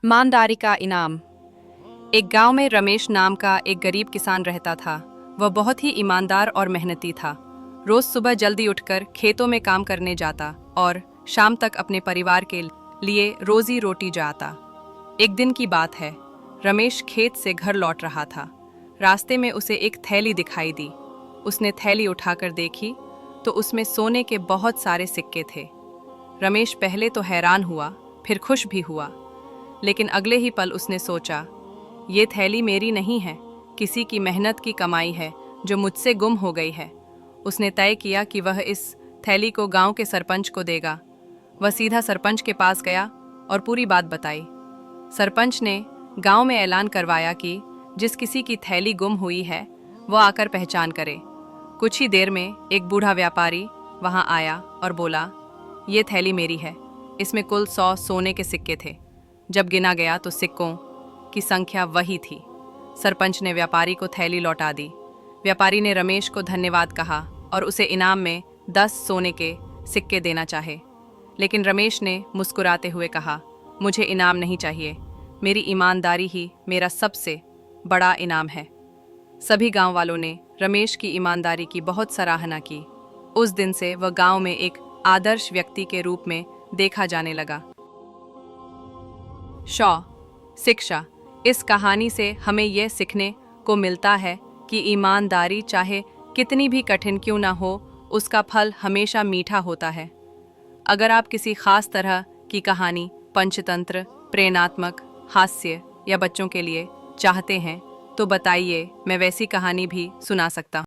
ईमानदारी का इनाम। एक गांव में रमेश नाम का एक गरीब किसान रहता था। वह बहुत ही ईमानदार और मेहनती था। रोज सुबह जल्दी उठकर खेतों में काम करने जाता और शाम तक अपने परिवार के लिए रोजी रोटी जाता। एक दिन की बात है, रमेश खेत से घर लौट रहा था। रास्ते में उसे एक थैली दिखाई दी। उसने थैली उठाकर देखी तो उसमें सोने के बहुत सारे सिक्के थे। रमेश पहले तो हैरान हुआ, फिर खुश भी हुआ, लेकिन अगले ही पल उसने सोचा, ये थैली मेरी नहीं है, किसी की मेहनत की कमाई है जो मुझसे गुम हो गई है। उसने तय किया कि वह इस थैली को गांव के सरपंच को देगा। वह सीधा सरपंच के पास गया और पूरी बात बताई। सरपंच ने गांव में ऐलान करवाया कि जिस किसी की थैली गुम हुई है वह आकर पहचान करे। कुछ ही देर में एक बूढ़ा व्यापारी वहां आया और बोला, ये थैली मेरी है। इसमें कुल 100 सोने के सिक्के थे। जब गिना गया तो सिक्कों की संख्या वही थी। सरपंच ने व्यापारी को थैली लौटा दी। व्यापारी ने रमेश को धन्यवाद कहा और उसे इनाम में 10 सोने के सिक्के देना चाहे, लेकिन रमेश ने मुस्कुराते हुए कहा, मुझे इनाम नहीं चाहिए, मेरी ईमानदारी ही मेरा सबसे बड़ा इनाम है। सभी गांव वालों ने रमेश की ईमानदारी की बहुत सराहना की। उस दिन से वह गांव में एक आदर्श व्यक्ति के रूप में देखा जाने लगा। शिक्षा। इस कहानी से हमें यह सीखने को मिलता है कि ईमानदारी चाहे कितनी भी कठिन क्यों ना हो, उसका फल हमेशा मीठा होता है। अगर आप किसी खास तरह की कहानी, पंचतंत्र, प्रेरणात्मक, हास्य या बच्चों के लिए चाहते हैं तो बताइए, मैं वैसी कहानी भी सुना सकता हूँ।